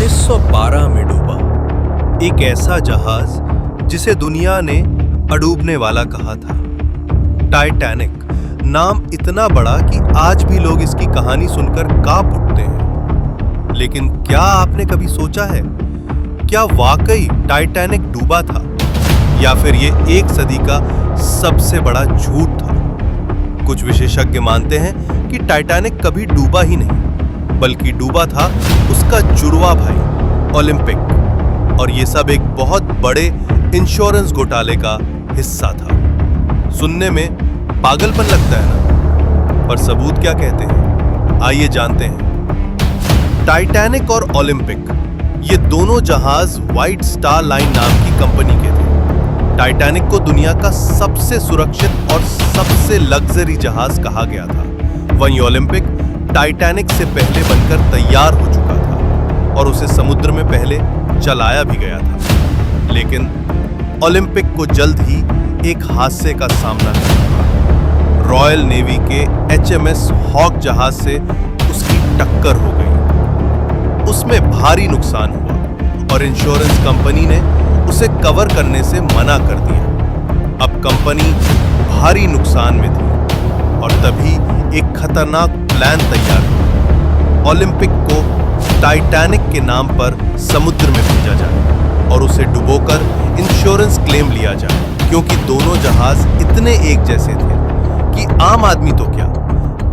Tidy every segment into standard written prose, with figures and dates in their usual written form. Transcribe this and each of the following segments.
1912 में डूबा एक ऐसा जहाज जिसे दुनिया ने अडूबने वाला कहा था। टाइटैनिक नाम इतना बड़ा कि आज भी लोग इसकी कहानी सुनकर कांप उठते हैं। लेकिन क्या आपने कभी सोचा है, क्या वाकई टाइटैनिक डूबा था या फिर ये एक सदी का सबसे बड़ा झूठ था? कुछ विशेषज्ञ मानते हैं कि टाइटैनिक कभी डूबा ही नहीं, बल्कि डूबा था उसका जुड़वा भाई ओलंपिक, और ये सब एक बहुत बड़े इंश्योरेंस घोटाले का हिस्सा था। सुनने में पागलपन लगता है ना, पर सबूत क्या कहते हैं, आइए जानते हैं। टाइटैनिक और ओलंपिक ये दोनों जहाज व्हाइट स्टार लाइन नाम की कंपनी के थे। टाइटैनिक को दुनिया का सबसे सुरक्षित और सबसे लग्जरी जहाज कहा गया था। वहीं ओलंपिक टाइटैनिक से पहले बनकर तैयार हो चुका था और उसे समुद्र में पहले चलाया भी गया था। लेकिन ओलंपिक को जल्द ही एक हादसे का सामना करना पड़ा। रॉयल नेवी के HMS हॉक जहाज से उसकी टक्कर हो गई। उसमें भारी नुकसान हुआ और इंश्योरेंस कंपनी ने उसे कवर करने से मना कर दिया। अब कंपनी भारी नुकसान में थी और तभी एक खतरनाक प्लान तैयार हुआ। ओलंपिक को टाइटैनिक के नाम पर समुद्र में भेजा जाए और उसे डुबोकर इंश्योरेंस क्लेम लिया जाए, क्योंकि दोनों जहाज इतने एक जैसे थे कि आम आदमी तो क्या,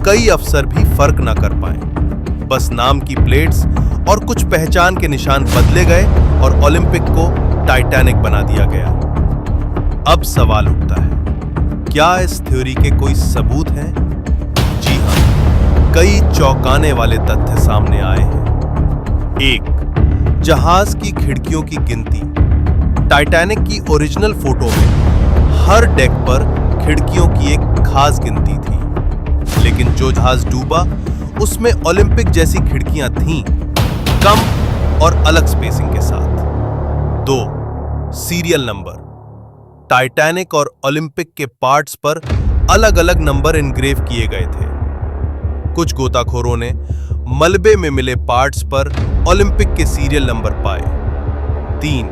कई अफसर भी फर्क ना कर पाए। बस नाम की प्लेट्स और कुछ पहचान के निशान बदले गए और ओलंपिक को टाइटैनिक बना दिया गया। अब सवाल उठता है, क्या इस थ्योरी के कोई सबूत हैं? जी हां, कई चौंकाने वाले तथ्य सामने आए हैं। 1. जहाज की खिड़कियों की गिनती। टाइटैनिक की ओरिजिनल फोटो में हर डेक पर खिड़कियों की एक खास गिनती थी, लेकिन जो जहाज डूबा उसमें ओलंपिक जैसी खिड़कियां थीं, कम और अलग स्पेसिंग के साथ। 2. Serial number. टाइटैनिक और ओलंपिक के पार्ट्स पर अलग अलग नंबर इनग्रेव किए गए थे। कुछ गोताखोरों ने मलबे में मिले पार्ट्स पर ओलंपिक के सीरियल नंबर पाए। 3.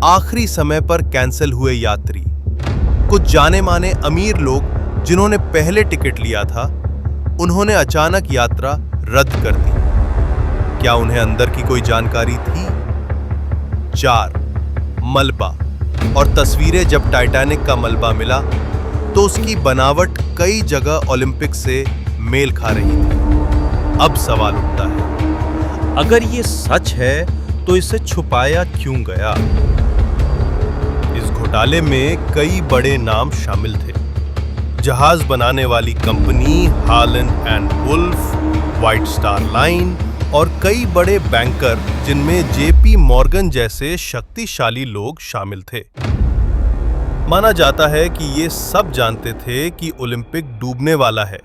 आखिरी समय पर कैंसिल हुए यात्री। कुछ जाने माने अमीर लोग जिन्होंने पहले टिकट लिया था, उन्होंने अचानक यात्रा रद्द कर दी। क्या उन्हें अंदर की कोई जानकारी थी? 4. मलबा और तस्वीरें। जब टाइटैनिक का मलबा मिला तो उसकी बनावट कई जगह ओलंपिक से मेल खा रही थी। अब सवाल उठता है, अगर ये सच है तो इसे छुपाया क्यों गया? इस घोटाले में कई बड़े नाम शामिल थे। जहाज बनाने वाली company Harland and Wolff, White Star Line और कई बड़े बैंकर, जिनमें JP मॉर्गन जैसे शक्तिशाली लोग शामिल थे। माना जाता है कि ये सब जानते थे कि ओलंपिक डूबने वाला है,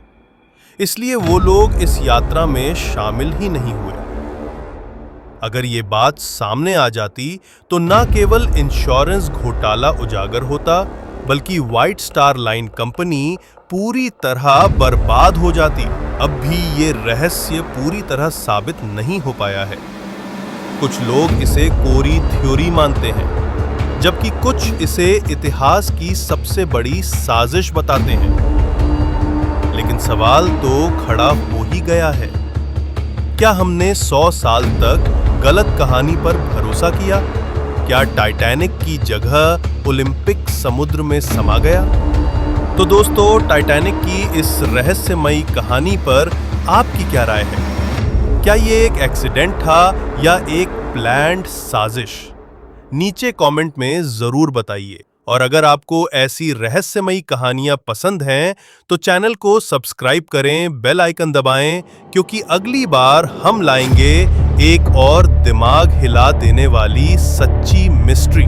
इसलिए वो लोग इस यात्रा में शामिल ही नहीं हुए। अगर ये बात सामने आ जाती तो न केवल इंश्योरेंस घोटाला उजागर होता, बल्कि व्हाइट स्टार लाइन कंपनी पूरी तरह बर्बाद हो जाती। अब भी ये रहस्य पूरी तरह साबित नहीं हो पाया है। कुछ लोग इसे कोरी थ्योरी मानते हैं, जबकि कुछ इसे इतिहास की सबसे बड़ी साजिश बताते हैं। लेकिन सवाल तो खड़ा हो ही गया है, क्या हमने 100 साल तक गलत कहानी पर भरोसा किया? क्या टाइटैनिक की जगह ओलंपिक समुद्र में समा गया? तो दोस्तों, टाइटैनिक की इस रहस्यमयी कहानी पर आपकी क्या राय है? क्या ये एक एक्सीडेंट था या एक प्लान्ड साजिश? नीचे कमेंट में जरूर बताइए। और अगर आपको ऐसी रहस्यमयी कहानियां पसंद हैं तो चैनल को सब्सक्राइब करें, बेल आइकन दबाएं, क्योंकि अगली बार हम लाएंगे एक और दिमाग हिला देने वाली सच्ची मिस्ट्री।